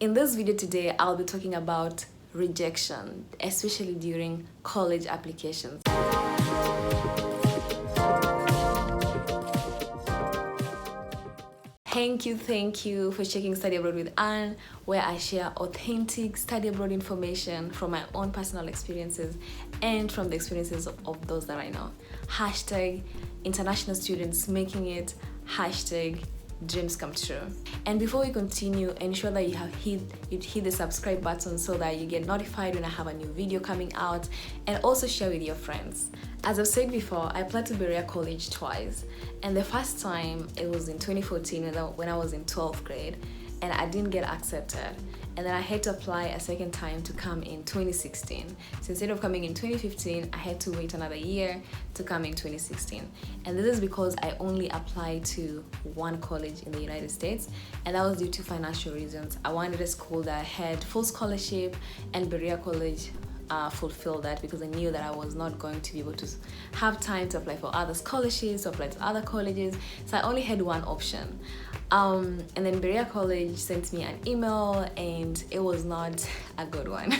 In this video today, I'll be talking about rejection, especially during college applications. Thank you for checking Study Abroad with Anne, where I share authentic study abroad information from my own personal experiences and from the experiences of those that I know. Hashtag international students making it, hashtag dreams come true. And before we continue, ensure that you hit the subscribe button so that you get notified when I have a new video coming out, and also share with your friends. As I've said before, I applied to Berea College twice, and the first time it was in 2014 when I was in 12th grade, and I didn't get accepted. And then I had to apply a second time to come in 2016. So instead of coming in 2015, I had to wait another year to come in 2016. And this is because I only applied to one college in the United States, and that was due to financial reasons. I wanted a school that had full scholarship, and Berea College fulfill that, because I knew that I was not going to be able to have time to apply for other scholarships, to apply to other colleges. So I only had one option. And then Berea College sent me an email, and it was not a good one.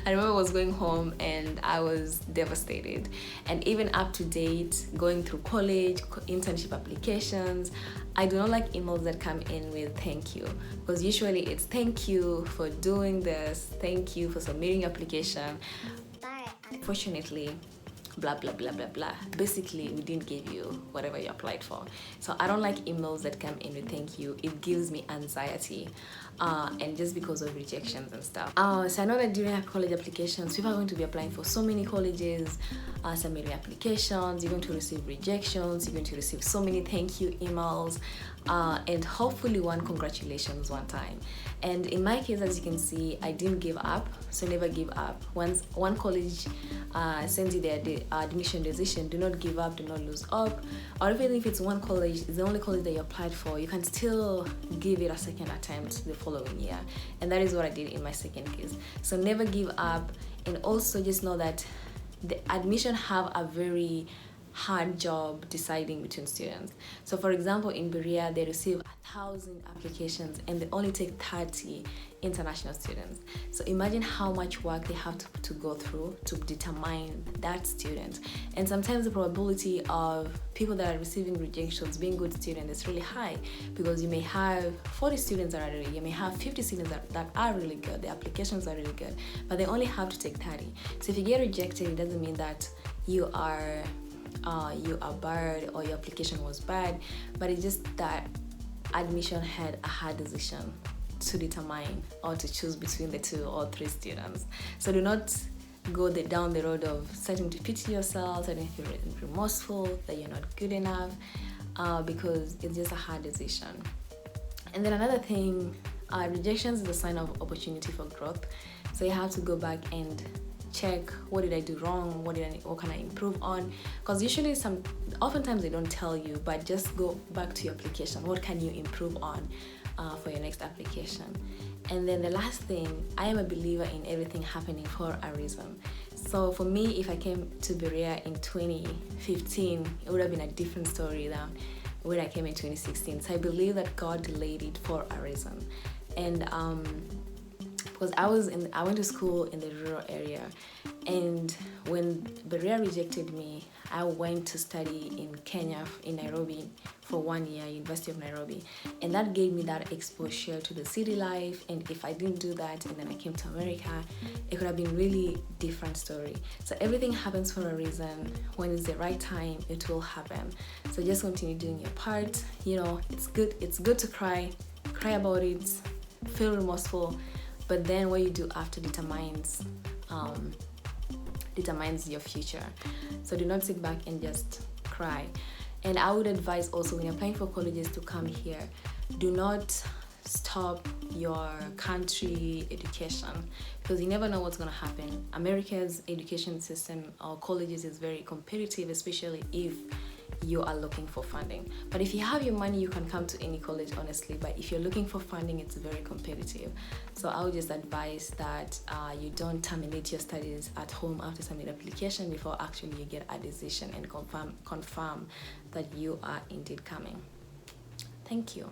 I remember I was going home and I was devastated. And even up to date, going through college, internship applications, I do not like emails that come in with thank you, because usually it's thank you for doing this, thank you for submitting your application. Unfortunately, blah blah blah blah blah. Basically, we didn't give you whatever you applied for. So I don't like emails that come in with thank you. It gives me anxiety, and just because of rejections and stuff. So I know that during college applications, people are going to be applying for so many colleges, submitting applications. You're going to receive rejections. You're going to receive so many thank you emails, and hopefully one congratulations one time. And in my case, as you can see, I didn't give up. So never give up. Once one college sends you their admission decision, do not give up, do not lose hope. Or even if it's one college, it's the only college that you applied for, you can still give it a second attempt the following year. And that is what I did in my second case. So never give up, and also just know that the admission have a very hard job deciding between students. So for example, in Berea, they receive 1,000 applications and they only take 30 international students. So imagine how much work they have to go through to determine that student. And sometimes the probability of people that are receiving rejections being good students is really high, because you may have 40 students that are really, you may have 50 students that are really good, the applications are really good, but they only have to take 30. So if you get rejected, it doesn't mean that you are bad or your application was bad, but it's just that admission had a hard decision to determine or to choose between the 2 or 3 students. So do not go down the road of starting to pity yourself, starting to feel remorseful that you're not good enough, because it's just a hard decision. And then another thing, rejections is a sign of opportunity for growth. So you have to go back and check, what did I do wrong, what can I improve on, because usually oftentimes they don't tell you, but just go back to your application, what can you improve on for your next application. And then the last thing, I am a believer in everything happening for a reason. So for me, if I came to Berea in 2015, it would have been a different story than when I came in 2016. So I believe that God delayed it for a reason. And because I went to school in the rural area, and when Berea rejected me, I went to study in Kenya, in Nairobi, for 1 year, University of Nairobi, and that gave me that exposure to the city life. And if I didn't do that and then I came to America, it could have been really different story. So everything happens for a reason. When it's the right time, it will happen. So just continue doing your part. You know, it's good to cry about it, feel remorseful, but then what you do after determines your future. So do not sit back and just cry. And I would advise also, when you're applying for colleges to come here, do not stop your country education, because you never know what's going to happen. America's education system or colleges is very competitive, especially if you are looking for funding. But if you have your money, you can come to any college, honestly. But if you're looking for funding, it's very competitive. So I would just advise that you don't terminate your studies at home after submitting application before actually you get a decision and confirm that you are indeed coming. Thank you.